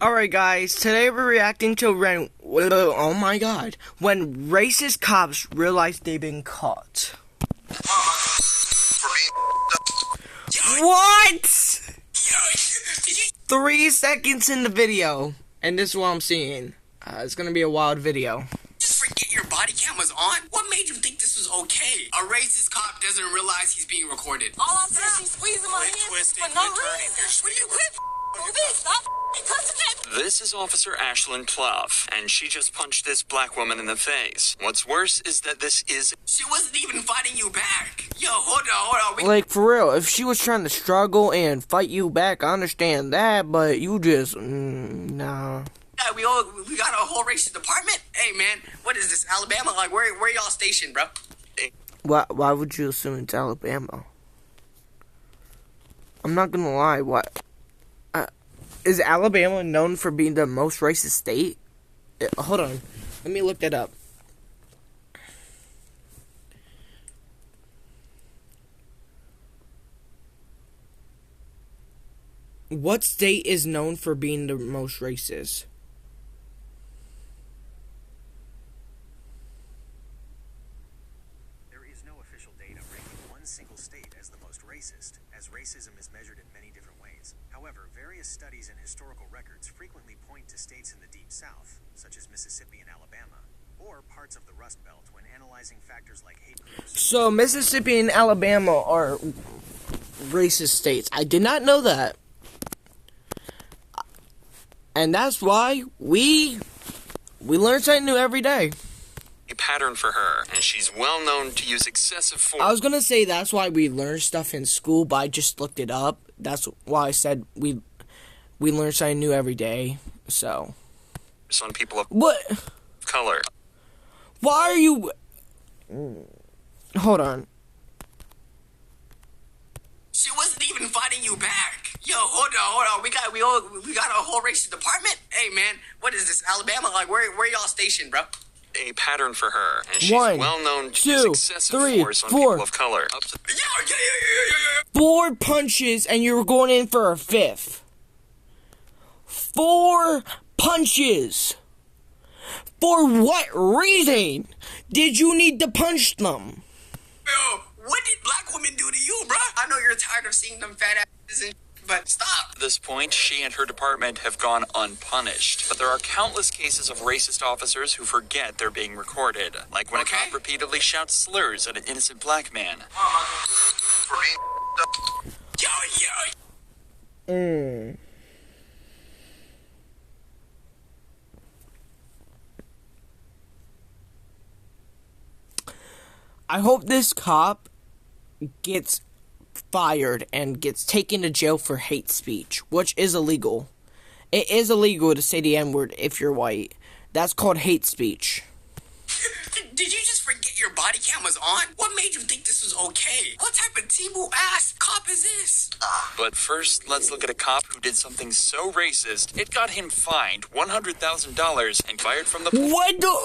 Alright guys, today we're reacting to when racist cops realize they've been caught. What? 3 seconds in the video, and this is what I'm seeing. It's gonna be a wild video. Just forget your body cam was on? What made you think this was okay? A racist cop doesn't realize he's being recorded. All I said, she's squeezing my hand for no reason. Will you quit moving? Stop touching it. This is Officer Ashlyn Plouffe, and she just punched this black woman in the face. What's worse is that this is... She wasn't even fighting you back. Yo, hold on. Like, for real, if she was trying to struggle and fight you back, I understand that, but you just, nah. Yeah, we got a whole racist department? Hey, man, what is this, Alabama? Like, where y'all stationed, bro? Why would you assume it's Alabama? I'm not gonna lie, what? Is Alabama known for being the most racist state? Hold on. Let me look that up. What state is known for being the most racist? There is no official data ranking one single state as the most racist, as racism is measured in many different ways. However, various studies and historical records frequently point to states in the Deep South, such as Mississippi and Alabama, or parts of the Rust Belt when analyzing factors like hate groups. So, Mississippi and Alabama are racist states. I did not know that. And that's why we learn something new every day. a pattern for her, and she's well known to use excessive force. I was gonna say that's why we learn stuff in school, but I just looked it up. That's why I said we learn something new every day. So On people of what? color. Why are you? Hold on. She wasn't even fighting you back. Yo, hold on. We got a whole racist department. Hey, man, what is this, Alabama? Like, where y'all stationed, bro? A pattern for her, and she's One, well known to two, use excessive three, force on four. people of color. Yeah. 4 punches and you were going in for a 5th. 4 punches. For what reason did you need to punch them? Yo, what did black women do to you, bro? I know you're tired of seeing them fat asses and but stop. At this point, she and her department have gone unpunished. But there are countless cases of racist officers who forget they're being recorded. Like when a cop repeatedly shouts slurs at an innocent black man. Yo. I hope this cop gets fired and gets taken to jail for hate speech, which is illegal. It is illegal to say the N-word if you're white. That's called hate speech. Did you just forget your body cam was on? What made you think this was okay? What type of T-Boo ass cop is this? But first, let's look at a cop who did something so racist, it got him fined $100,000 and fired from the... What the...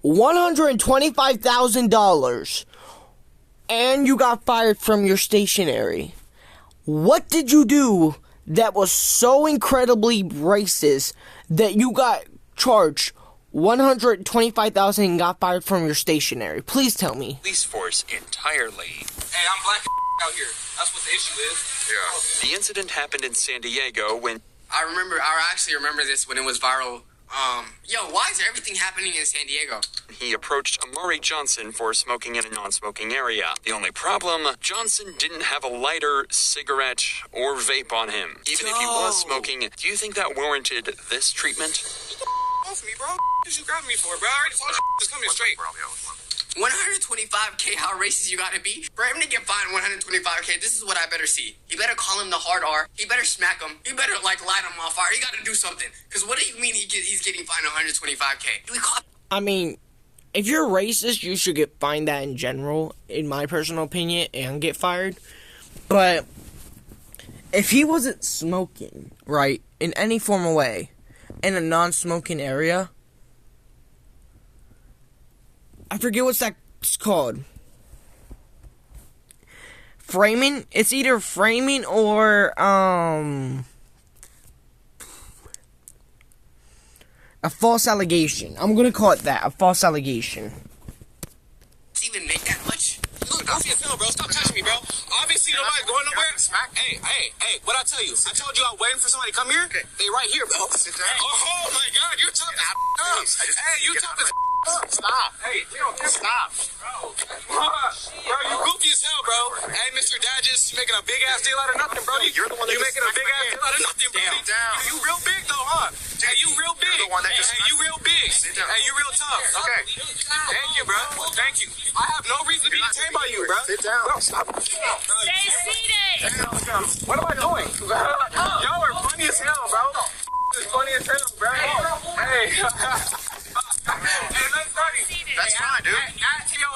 $125,000 and you got fired from your stationery. What did you do that was so incredibly racist that you got charged $125,000 and got fired from your stationery? Please tell me. Police force entirely. Hey, I'm black out here. That's what the issue is. Yeah. The incident happened in San Diego when... I actually remember this when it was viral. Yo, why is everything happening in San Diego? He approached Amari Johnson for smoking in a non-smoking area. The only problem, Johnson didn't have a lighter, cigarette, or vape on him. Even if he was smoking, do you think that warranted this treatment? Off me, bro. What you grabbing me for, bro? I already told you. Just come here straight. 125K, how racist you gotta be? For him to get fined 125K, this is what I better see. He better call him the hard R. He better smack him. He better, light him on fire. He gotta do something. Because what do you mean he's getting fined 125K? I mean, if you're racist, you should get fined that in general, in my personal opinion, and get fired. But if he wasn't smoking, right, in any form of way, in a non-smoking area, I forget what's that called. framing. It's either framing or a false allegation. I'm gonna call it that, a false allegation. Does he even make that much? Look, don't see a film, bro. Stop touching me, bro. Obviously, nobody's going nowhere. Hey, what'd I tell you? I told you I'm waiting for somebody to come here. Okay. They right here, bro. Sit down. Oh, my God. You're tough as Hey, you tough as Stop. Hey, stop. Bro, you goofy as hell, bro. Hey, Mr. Dadges, you making a big-ass deal out of nothing, bro. You're the one that making a big-ass deal out of nothing, bro. You real big, though, huh? Hey, you real big. Hey, you real big. Hey, you real tough. Okay. Thank you, bro. Thank you. I have no reason to be detained by you, bro. Sit down. Bro, stop. Stay seated. What am I doing? Y'all are funny as hell, bro. This is funny as hell, bro. Hey. Hey, let's party. That's fine, dude. You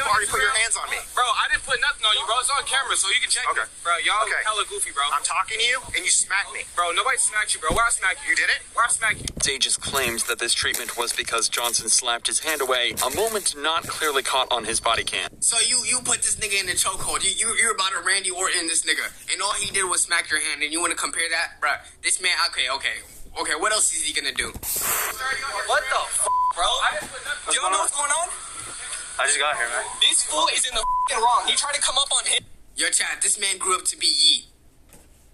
already put your hands on me. Bro, I didn't put nothing on you, bro. It's on camera, so you can check it. Bro, y'all hella goofy, bro. I'm talking to you, and you smacked me. Bro, nobody smacked you, bro. Where I smack you? You did it? Where I smack you? Dages claimed that this treatment was because Johnson slapped his hand away, a moment not clearly caught on his body cam. So you put this nigga in the chokehold. You're about to Randy Orton this nigga, and all he did was smack your hand, and you want to compare that, bro? This man, okay. What else is he gonna do? What the bro? You don't know what's going on? I just got here, man. This fool is in the wrong. He tried to come up on him. Yo, Chad, this man grew up to be Yee.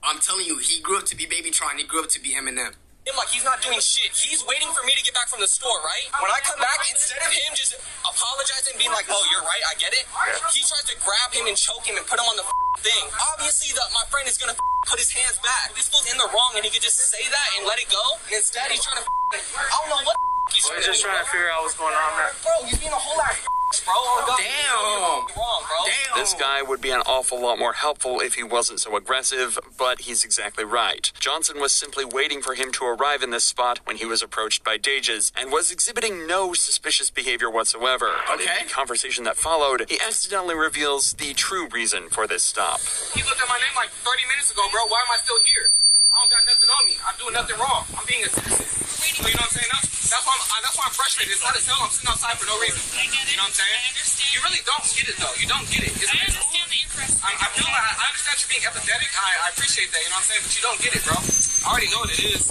I'm telling you, he grew up to be Babytron. He grew up to be Eminem. Like he's not doing shit. He's waiting for me to get back from the store, right? When I come back, instead of him just apologizing, being like, "Oh, you're right, I get it," he tries to grab him and choke him and put him on the thing. Obviously, my friend is gonna put his hands back. This fool's in the wrong, and he could just say that and let it go. And instead, he's trying to. I don't know what he's trying to do. Just trying to figure out what's going on, man. Bro, he's being a whole ass. Bro, oh God. Damn. Wrong, bro. Damn. This guy would be an awful lot more helpful if he wasn't so aggressive, but he's exactly right. Johnson was simply waiting for him to arrive in this spot when he was approached by Dages and was exhibiting no suspicious behavior whatsoever. But in the conversation that followed, he accidentally reveals the true reason for this stop. He looked at my name like 30 minutes ago, bro. Why am I still here? I don't got nothing on me. I'm doing nothing wrong. I'm being a citizen. So, you know what I'm saying? That's why I'm frustrated. It's not as hell. I'm sitting outside for no reason. I get it. You know what I'm saying? I understand. You really don't get it, though. You don't get it. I understand that you're frustrated. I understand you're being empathetic. I appreciate that. You know what I'm saying? But you don't get it, bro. I already know what it is.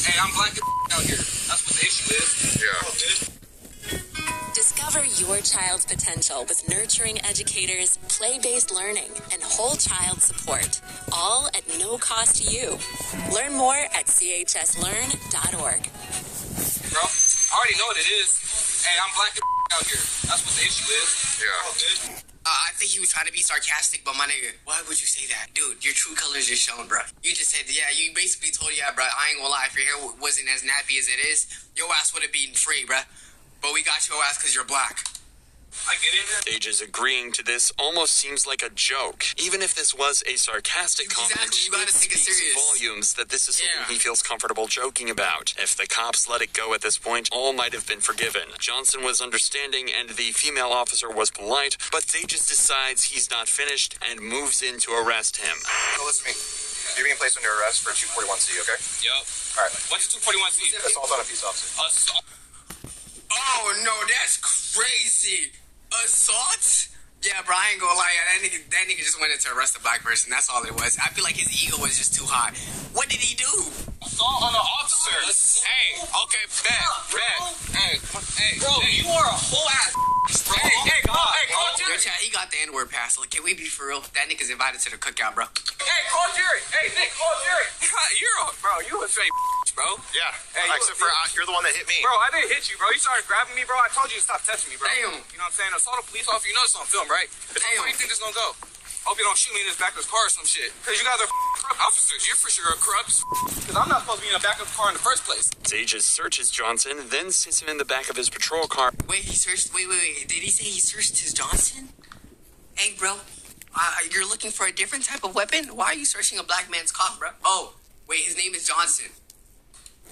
Hey, I'm black as out here. That's what the issue is. Yeah. Discover your child's potential with nurturing educators, play-based learning, and whole child support, all at no cost to you. Learn more at chslearn.org. Bro, I already know what it is. Hey, I'm black as out here. That's what the issue is. Yeah. I think he was trying to be sarcastic, but my nigga, why would you say that? Dude, your true colors are shown, bro. You just said, yeah, you basically told, yeah, bro, I ain't gonna lie, if your hair wasn't as nappy as it is, your ass would have been free, bro. But we got your ass because you're black. I get it. Dages agreeing to this almost seems like a joke. Even if this was a sarcastic comment, you gotta take it serious. Volumes that this is something he feels comfortable joking about. If the cops let it go at this point, all might have been forgiven. Johnson was understanding and the female officer was polite, but Dages decides he's not finished and moves in to arrest him. So listen to me. You're being placed under arrest for a 241C, okay? Yup. All right. What's a 241C? Assault on a peace officer. Oh, no, that's crazy. Assault? Yeah, bro, I ain't gonna lie. That nigga just wanted to arrest a black person. That's all it was. I feel like his ego was just too high. What did he do? Assault on an officer. Hey, okay, bet. Hey, bro, you are a whole ass. Hey, call Jerry. Yo, Chad, he got the N-word pass. Like, can we be for real? That nigga's invited to the cookout, bro. Hey, call Jerry. Hey, Nick, call Jerry. You a straight bro. Yeah. Hey, except for you're the one that hit me. Bro, I didn't hit you, bro. You started grabbing me, bro. I told you to stop touching me, bro. Damn. You know what I'm saying? Assault a police officer. You know it's on film, right? How do you think this gonna go? Hope you don't shoot me in the back of his car or some shit. Because you guys are corrupt officers. You're for sure crooks. Because I'm not supposed to be in the back of the car in the first place. Dages searches Johnson, then sits him in the back of his patrol car. Wait, he searched... Wait. Did he say he searched his Johnson? Hey, bro. You're looking for a different type of weapon? Why are you searching a black man's car, bro? Oh, wait, his name is Johnson.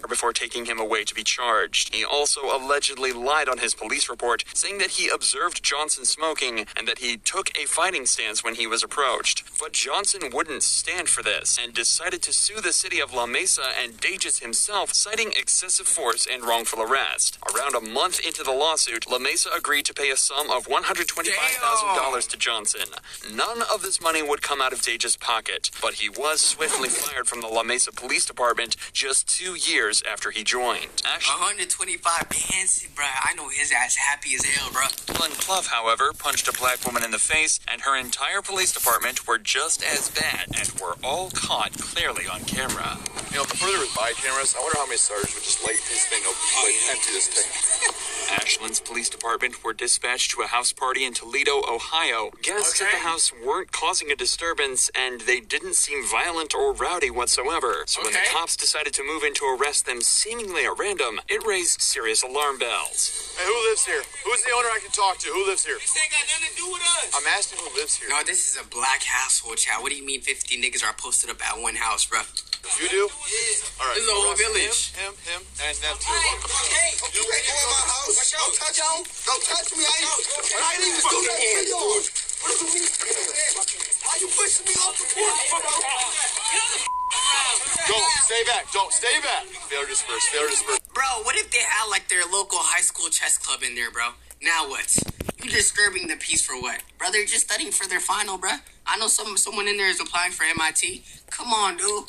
before taking him away to be charged. He also allegedly lied on his police report, saying that he observed Johnson smoking and that he took a fighting stance when he was approached. But Johnson wouldn't stand for this and decided to sue the city of La Mesa and Dages himself, citing excessive force and wrongful arrest. Around a month into the lawsuit, La Mesa agreed to pay a sum of $125,000 to Johnson. None of this money would come out of Dages' pocket, but he was swiftly fired from the La Mesa Police Department just 2 years after he joined. 125 bands, bruh. I know his ass happy as hell, bruh. Glenn Clough, however, punched a black woman in the face, and her entire police department were just as bad and were all caught clearly on camera. You know, before there was body cameras, I wonder how many sergeants would just light this thing up, empty this thing. Ashland's police department were dispatched to a house party in Toledo, Ohio. Guests at the house weren't causing a disturbance, and they didn't seem violent or rowdy whatsoever. So when the cops decided to move in to arrest them seemingly at random, it raised serious alarm bells. Hey, who lives here? Who's the owner I can talk to? Who lives here? This ain't got nothing to do with us. I'm asking who lives here. No, this is a black household, child. What do you mean 50 niggas are posted up at one house, bruh? You do? Yeah. All right. This is a whole village. Him, and them two. Hey, you ain't in my house. Don't touch me. Don't touch me. I ain't even doing that video. What do you mean? Why you pushing me off the porch? Don't stay back. Don't stay back. Failure disperse. Failure disperse. Bro, what if they had like their local high school chess club in there, bro? Now what? You disturbing the peace for what? Bro, they're just studying for their final, bro. I know someone in there is applying for MIT. Come on, dude.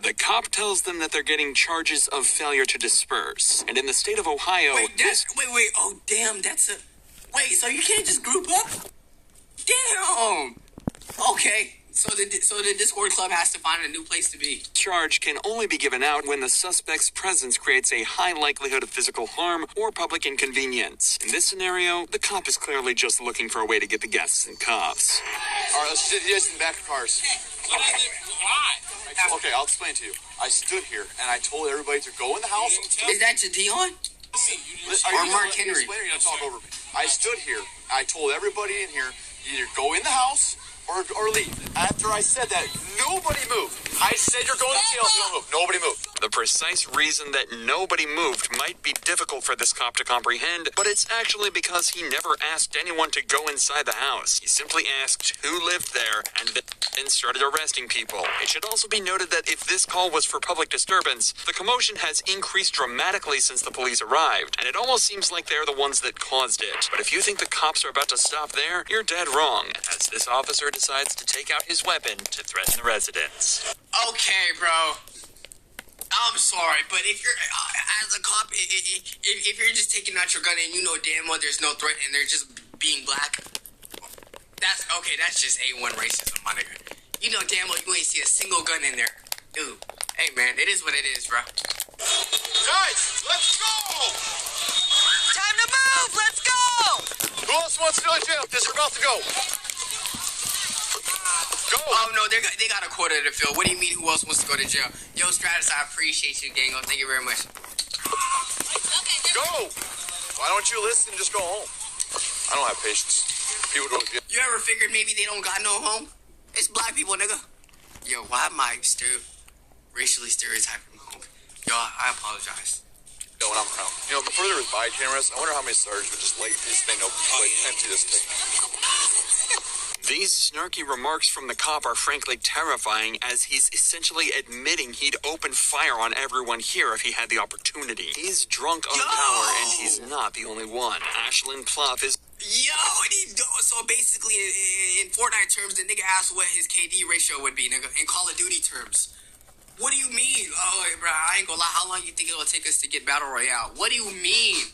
The cop tells them that they're getting charges of failure to disperse. And in the state of Ohio... Wait, oh, damn, that's a... Wait, so you can't just group up? Damn. Okay. So the Discord Club has to find a new place to be. Charge can only be given out when the suspect's presence creates a high likelihood of physical harm or public inconvenience. In this scenario, the cop is clearly just looking for a way to get the guests in cuffs. All right, let's sit you guys in the back of cars. Why? Okay, I'll explain to you. I stood here and I told everybody to go in the house. Is that Jadion? Or Mark Henry? You're gonna talk over me. I stood here. I told everybody in here, either go in the house or leave. After I said that, nobody moved. I said you're going to jail if you don't move. Nobody moved. The precise reason that nobody moved might be difficult for this cop to comprehend, but it's actually because he never asked anyone to go inside the house. He simply asked who lived there and then started arresting people. It should also be noted that if this call was for public disturbance, the commotion has increased dramatically since the police arrived, and it almost seems like they're the ones that caused it. But if you think the cops are about to stop there, you're dead wrong, as this officer decides to take out his weapon to threaten the residents. Okay, bro. I'm sorry, but if you're, as a cop, if you're just taking out your gun and you know damn well there's no threat and they're just being black, that's just A1 racism, my nigga. You know damn well you ain't see a single gun in there. Dude, hey man, it is what it is, bro. Guys, let's go! Time to move! Let's go! Who else wants to go to jail? This we're about to go. Go! Oh no, they got a quarter to fill. What do you mean? Who else wants to go to jail? Yo, Stratus, I appreciate you, gang. Thank you very much. Go! Why don't you listen and just go home? I don't have patience. People go to jail. You ever figured maybe they don't got no home? It's black people, nigga. Yo, why am I racially stereotyping? Yo, I apologize. No, when I'm around. You know, before there was body cameras, I wonder how many sergeants would just light this thing up, empty this thing. These snarky remarks from the cop are frankly terrifying, as he's essentially admitting he'd open fire on everyone here if he had the opportunity. He's drunk on power, and he's not the only one. Ashland Plough is... So basically, in Fortnite terms, the nigga asked what his KD ratio would be, nigga. In Call of Duty terms. What do you mean? Oh, bro, I ain't gonna lie. How long you think it'll take us to get Battle Royale? What do you mean?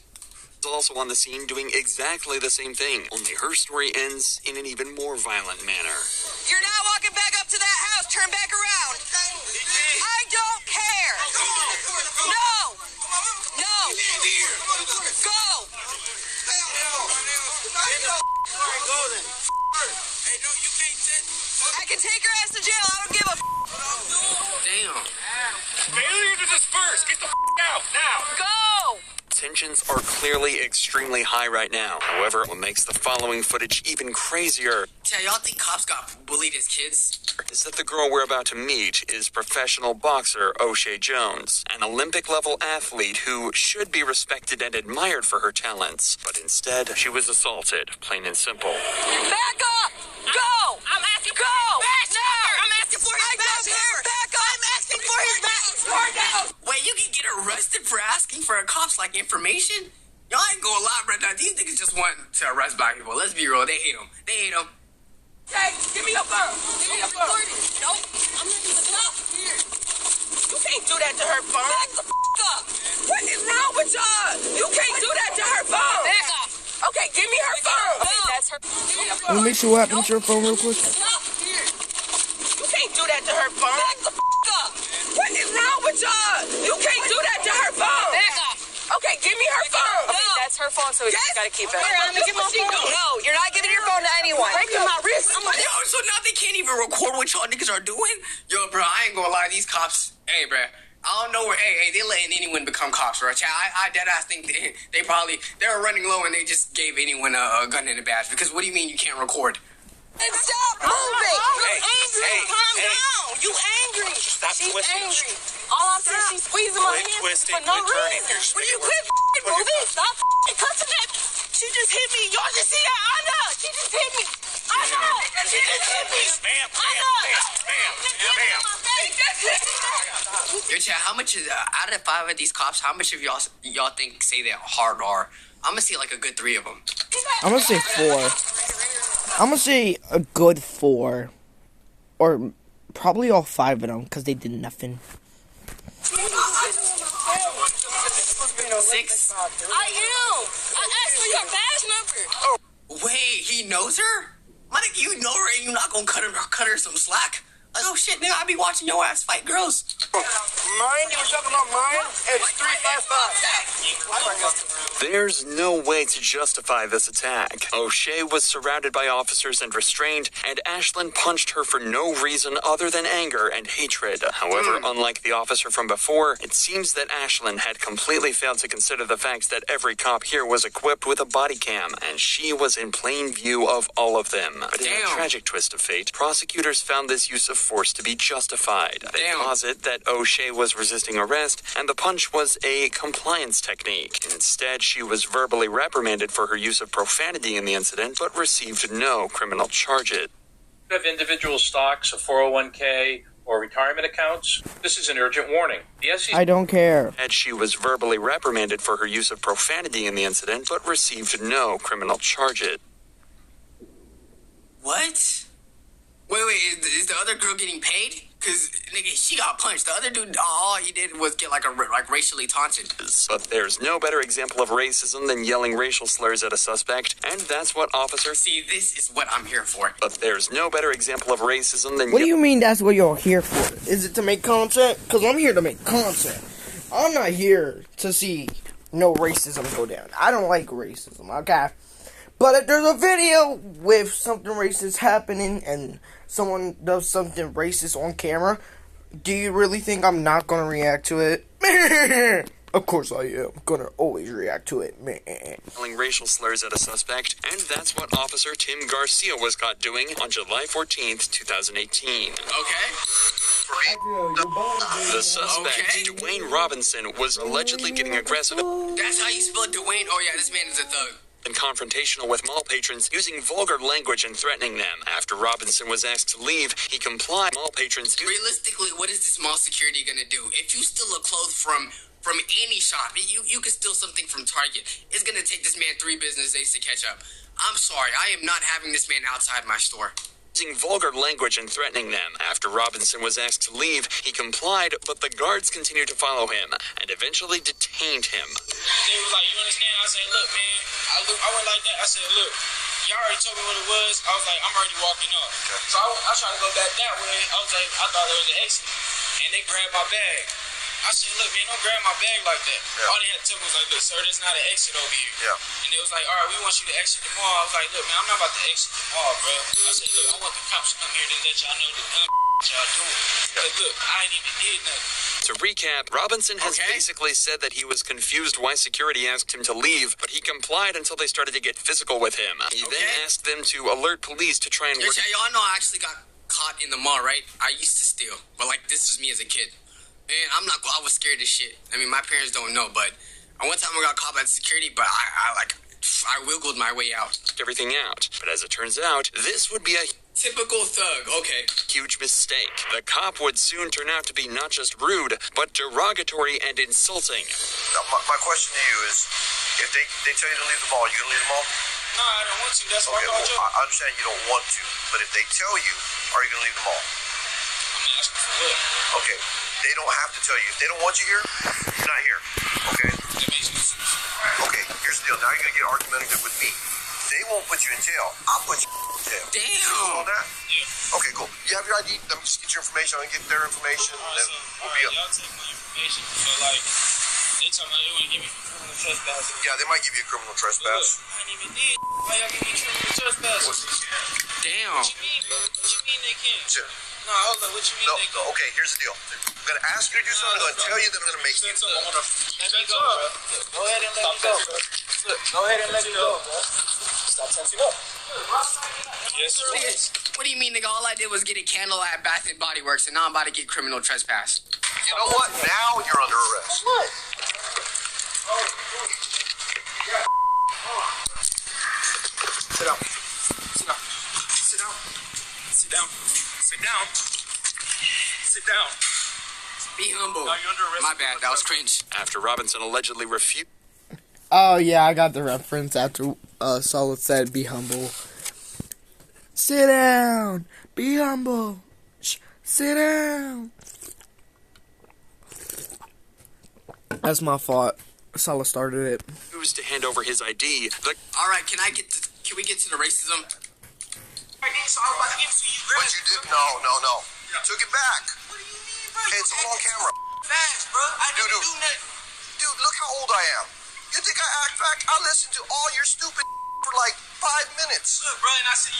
Also on the scene doing exactly the same thing, only her story ends in an even more violent manner. You're not walking back up to that house. Turn back around. I don't care. No. No. Go. I can take your ass to jail. I don't give a Damn. Failure to disperse. Get the out now. Go. Tensions are clearly extremely high right now. However, what makes the following footage even crazier Tell y'all think cops got bullied as kids? is that the girl we're about to meet is professional boxer O'Shea Jones, an Olympic-level athlete who should be respected and admired for her talents. But instead, she was assaulted, plain and simple. Back up! Go! I'm asking. Go! Back up! I'm asking for his badge number. Back up! I'm asking for his badge. Wait, you can get arrested for asking for a cop's like information? Y'all ain't gonna lie, bro. Now, these niggas just want to arrest black people. Let's be real. They hate them. They hate them. Hey, give me your phone. Give me your phone. Nope. I'm not even stop here. You can't do that to her phone. Back the up. What is wrong with y'all? You can't do that to her phone. Back off. Okay, give me her phone. Okay, that's her. Give me your phone. Let me see what happened to your phone real quick. Stop here. You can't do that to her phone. Back the up. What is wrong with y'all? You can't do that to her phone. Back off. Okay, give me her phone. Okay, that's her phone, so we just gotta keep it. Here, let me get my phone. No, you're not giving your phone to anyone. Breaking my wrist. Yo, so now they can't even record what y'all niggas are doing? Yo, bro, I ain't gonna lie. These cops, hey, bro, I don't know where, hey, they letting anyone become cops, bro. I deadass think they probably, they were running low and they just gave anyone a gun and a badge. Because what do you mean you can't record? And stop moving. Hey, You're angry. hey, Calm hey. down. You angry. Stop She's twisting. angry. All I'm saying, she's squeezing my Quit hand twisting, for no quit turning. reason. You're Will you spinning. quit moving? Stop cussing at me. She just hit me. Y'all just see that? I know. She just hit me. I know. She just hit me. Bam, I know. bam, bam, bam. She just hit me. Yo, chat, how much is, out of 5 of these cops, how much of y'all think say they're hard R? I'm gonna see like a good 3 of them. I'm gonna say 4. I'm gonna say a good 4. Or probably all 5 of them, because they did nothing. 6? I am. I asked for your badge number. Wait, he knows her? My nigga, you know her and you not gonna cut her some slack. Like, oh shit, nigga, I be watching your ass fight girls. Mine? You were talking about mine? It's 355. There's no way to justify this attack. O'Shea was surrounded by officers and restrained, and Ashlyn punched her for no reason other than anger and hatred. However, unlike the officer from before, it seems that Ashlyn had completely failed to consider the fact that every cop here was equipped with a body cam, and she was in plain view of all of them. But in a Damn. tragic twist of fate, prosecutors found this use of force to be justified. They Damn. posit that O'Shea was resisting arrest, and the punch was a compliance technique. Instead, she was verbally reprimanded for her use of profanity in the incident, but received no criminal charges. Of individual stocks, a 401k, or retirement accounts, this is an urgent warning. The SEC I don't care. And she was verbally reprimanded for her use of profanity in the incident, but received no criminal charges. What? Wait, is the other girl getting paid? Cause nigga, she got punched. The other dude, all he did was get like racially taunted. But there's no better example of racism than yelling racial slurs at a suspect, and that's what officers See, this is what I'm here for. But there's no better example of racism than What do you mean that's what you're here for? Is it to make content? Because I'm here to make content. I'm not here to see no racism go down. I don't like racism, okay? But if there's a video with something racist happening and someone does something racist on camera, do you really think I'm not going to react to it? Of course I am going to always react to it. yelling racial slurs at a suspect, and that's what Officer Tim Garcia was caught doing on July 14th, 2018. Okay? The suspect, Okay. Dwayne Robinson, was allegedly getting aggressive That's how you spell Dwayne? Oh yeah, this man is a thug. and confrontational with mall patrons, using vulgar language and threatening them. After Robinson was asked to leave, he complied. Mall patrons Realistically, what is this mall security gonna do? If you steal a clothes from any shop, you can steal something from Target. It's gonna take this man 3 business days to catch up. I'm sorry, I am not having this man outside my store. using vulgar language and threatening them. After Robinson was asked to leave, he complied, but the guards continued to follow him and eventually detained him. They was like, you understand? I said, look, man, I went like that. I said, look, y'all already told me what it was. I was like, I'm already walking up. So I tried to go back that way. I was like, I thought there was an exit. And they grabbed my bag. I said, look, man, don't grab my bag like that. All they had to tell me was like, look, sir, there's not an exit over here. Yeah. And they was like, all right, we want you to exit the mall. I was like, look, man, I'm not about to exit the mall, bro. I said, look, I want the cops to come here to let y'all know the y'all doing. But look, I ain't even did nothing. To recap, Robinson has basically said that he was confused why security asked him to leave, but he complied until they started to get physical with him. He then asked them to alert police to try and work. Y'all know I actually got caught in the mall, right? I used to steal, but like this was me as a kid. Man, I was scared as shit. I mean, my parents don't know, but one time I got caught by the security, but I wiggled my way out. Everything out. But as it turns out, this would be a typical thug, okay. Huge mistake. The cop would soon turn out to be not just rude, but derogatory and insulting. Now, my question to you is, if they tell you to leave the mall, you gonna leave the mall? No, I don't want to. That's why I called you. I understand you don't want to, but if they tell you, are you gonna leave the mall? I'm asking for what? Okay, they don't have to tell you. If they don't want you here, you're not here. Okay? That makes no sense. Okay, here's the deal. Now you're gonna get argumentative with me. They won't put you in jail. I'll put you in jail. Damn. You know that? Yeah. Okay, cool. You have your ID. Let me just get your information. I'm gonna get their information. All And right, then so, we'll be up. y'all take my information. So, like, they talking about they want to give me criminal trespass. Yeah, they might give you a criminal Look, trespass. I ain't even did. Why y'all give me criminal trespass? Damn. What you mean, bro? What you mean they can't? Sure. No, hold on. What you mean No, they no, can't? okay, here's the deal. I'm gonna ask you to do something. I'm gonna tell you that I'm gonna make you. Let me go, bro. Look, go ahead and let me go, bro. Look, go ahead and let me go, bro. Stop tensing up. Yes, sir. What do you mean, nigga? All I did was get a candle at Bath and Body Works, and now I'm about to get criminal trespass. You know what? Now you're under arrest. What? Sit down. Sit down. Sit down. Sit down. Sit down. Sit down. Be humble. Now you're under arrest. My bad. That was cringe. After Robinson allegedly refused. Oh yeah, I got the reference after Solid said, "Be humble." Sit down. Be humble. Sit down. That's my fault. Solid started it. refused to hand over his ID. All right, can we get to the racism? But you did no. You took it back. What do you mean, bro? It's all on camera. Fast, bro. I didn't do nothing. Dude, look how old I am. You think I act back? I listened to all your stupid for like 5 minutes. Look, bro, and I said,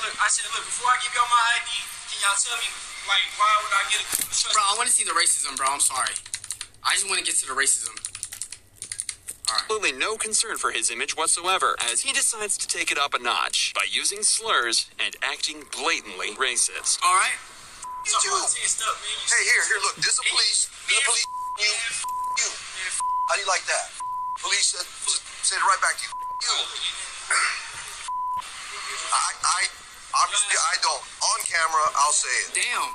look, before I give y'all my ID, can y'all tell me, like, why would I get a trust? Bro, I want to see the racism, bro. I'm sorry. I just want to get to the racism. Absolutely no concern for his image whatsoever, as he decides to take it up a notch by using slurs and acting blatantly racist. All right. You too. Hey, here, look. This is the police. This is the police. You. How do you like that? Police said it right back to you. You. I obviously I don't. On camera, I'll say it. Damn.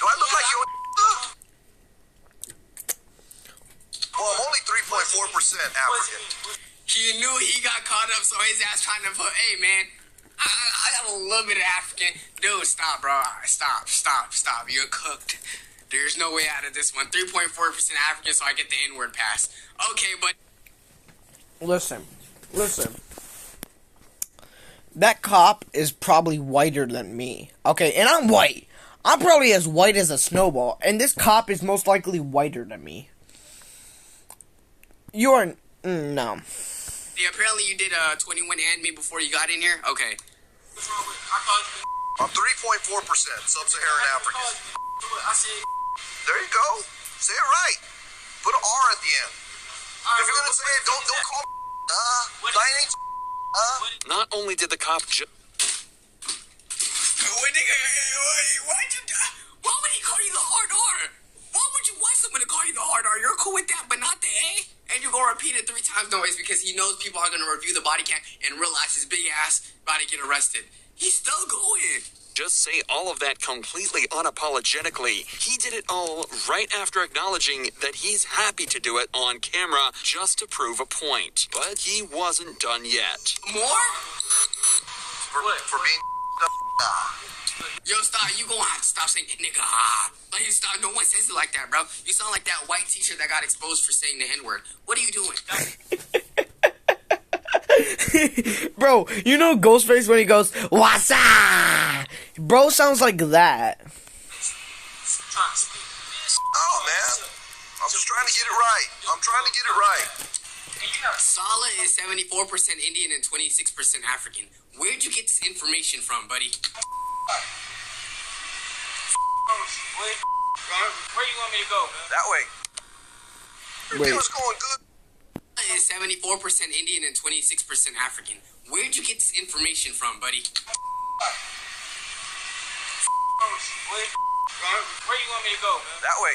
Do I look like you? Well, I'm only 3.4% African. He knew he got caught up, so his ass trying to put, hey, man, I got a little bit of African. Dude, stop, bro. Stop. You're cooked. There's no way out of this one. 3.4% African, so I get the N-word pass. Okay, but... Listen. That cop is probably whiter than me. Okay, and I'm white. I'm probably as white as a snowball, and this cop is most likely whiter than me. You're... no. Yeah, apparently you did 21 and me before you got in here? Okay. I'm 3.4% Sub-Saharan African. There you go. Say it right. Put an R at the end. If you're gonna say it, don't call me. Not only did the cop Why would he call you the hard R? Why would you want someone to call you the hard R? You're cool with that, but not the A? And you're gonna repeat it 3 times noise because he knows people are gonna review the body cam and realize his big ass about to get arrested. He's still going. just say all of that completely unapologetically. He did it all right after acknowledging that he's happy to do it on camera just to prove a point. But he wasn't done yet. More? For being Yo, stop. You gonna have to stop saying nigga. Ah. Like, you stop. No one says it like that, bro. You sound like that white teacher that got exposed for saying the N-word. What are you doing? Bro, you know Ghostface when he goes, "What's up?" Bro sounds like that. Oh, man. I'm just trying to get it right. I'm trying to get it right. Saleh is 74% Indian and 26% African. Where'd you get this information from, buddy? Where you want me to go, man? That way. Wait. Everything was going good. Saleh is 74% Indian and 26% African. Where'd you get this information from, buddy? Where you want me to go, man? That way.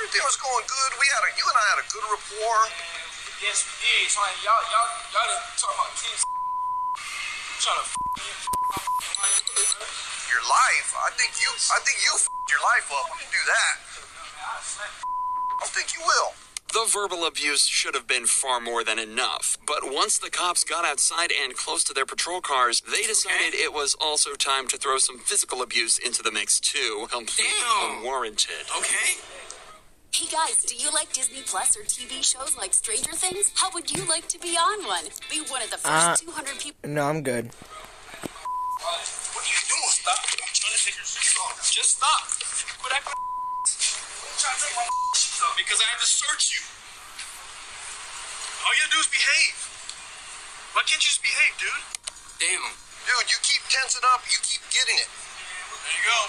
Everything was going good. You and I had a good rapport. Yes, we did. So like, y'all didn't talk about kids. Trying to Your life. I think you f***ed your life up. You can do that. I don't think you will. The verbal abuse should have been far more than enough, but once the cops got outside and close to their patrol cars, they decided it was also time to throw some physical abuse into the mix too, completely unwarranted. Okay. Hey guys, do you like Disney Plus or TV shows like Stranger Things? How would you like to be on one? Be one of the first 200 people. No, I'm good. What are you doing? Stop. I'm trying to take your shoes off. Just stop. Quit acting I'm trying to take my shoes off because I have to search you. All you gotta do is behave. Why can't you just behave, dude? Damn. Dude, you keep tensing up. You keep getting it. There you go.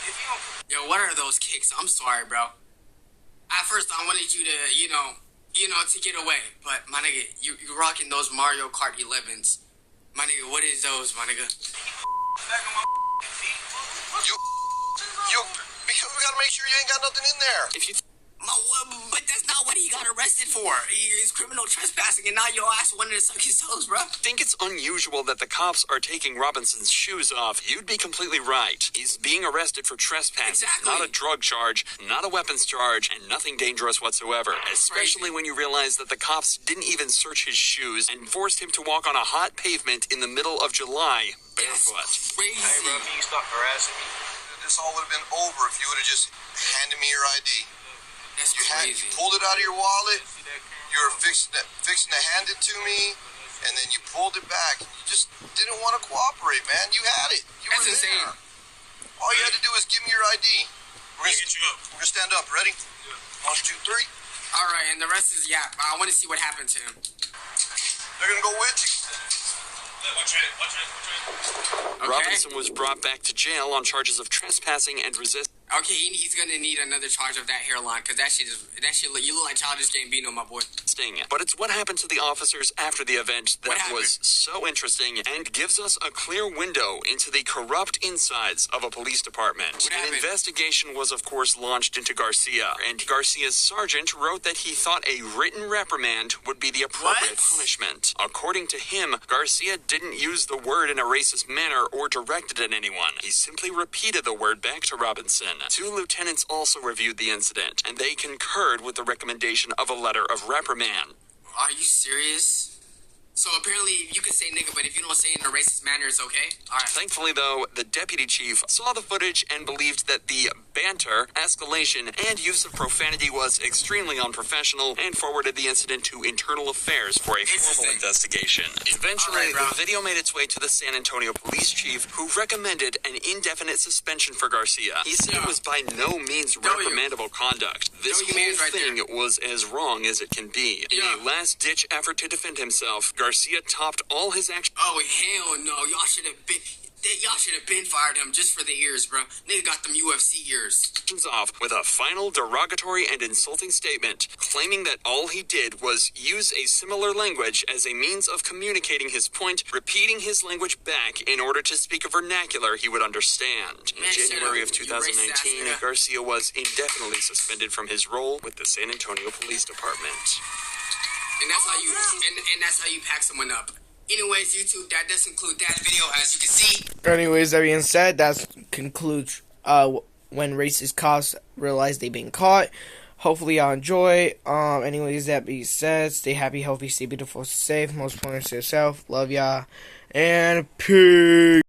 If you don't... Yo, what are those kicks? I'm sorry, bro. At first, I wanted you to, to get away. But, my nigga, you rocking those Mario Kart 11s. My nigga, what is those, my nigga? Back on my feet. You, because we gotta make sure you ain't got nothing in there. If you But that's not what he got arrested for. He's criminal trespassing, and now your ass wanted to suck his toes, bro. think it's unusual that the cops are taking Robinson's shoes off, you'd be completely right. He's being arrested for trespassing, not a drug charge, not a weapons charge, and nothing dangerous whatsoever. Especially when you realize that the cops didn't even search his shoes and forced him to walk on a hot pavement in the middle of July, barefoot. Crazy. Hey, bro, can you stop harassing me? This all would have been over if you would have just handed me your ID. That's You crazy. pulled it out of your wallet. You were fixing to hand it to me, and then you pulled it back. You just didn't want to cooperate, man. You had it. You That's were insane. there. All you had to do was give me your ID. We're gonna get you up. We're gonna stand up. Ready? 1, 2, 3. All right, and the rest is I want to see what happened to him. They're gonna go with you. Watch it. Okay. Robinson was brought back to jail on charges of trespassing and resisting. Okay, he's gonna need another charge of that hairline, cause that shit you look like Childish Gambino, my boy. But it's what happened to the officers after the event that was so interesting and gives us a clear window into the corrupt insides of a police department. An investigation was, of course, launched into Garcia, and Garcia's sergeant wrote that he thought a written reprimand would be the appropriate punishment. According to him, Garcia didn't use the word in a racist manner or direct it at anyone. He simply repeated the word back to Robinson. 2 lieutenants also reviewed the incident, and they concurred with the recommendation of a letter of reprimand. Are you serious? So apparently you can say nigga, but if you don't say it in a racist manner, it's okay? Alright. Thankfully, though, the deputy chief saw the footage and believed that the banter, escalation, and use of profanity was extremely unprofessional and forwarded the incident to Internal Affairs for a formal investigation. Eventually, the video made its way to the San Antonio police chief, who recommended an indefinite suspension for Garcia. He said it was by no means reprimandable conduct. This whole thing was as wrong as it can be. In a last-ditch effort to defend himself, Garcia topped all his actions. Oh hell no! Y'all should have been fired him just for the ears, bro. Nigga got them UFC ears. Off with a final derogatory and insulting statement, claiming that all he did was use a similar language as a means of communicating his point, repeating his language back in order to speak a vernacular he would understand. In January of 2019, Garcia was indefinitely suspended from his role with the San Antonio Police Department. And that's how you and that's how you pack someone up. Anyways, YouTube, that does conclude that video, as you can see. Anyways, that being said, that concludes when racist cops realize they've been caught. Hopefully y'all enjoy. Anyways, that being said, stay happy, healthy, stay beautiful, safe. Most importantly to yourself. Love y'all. And peace.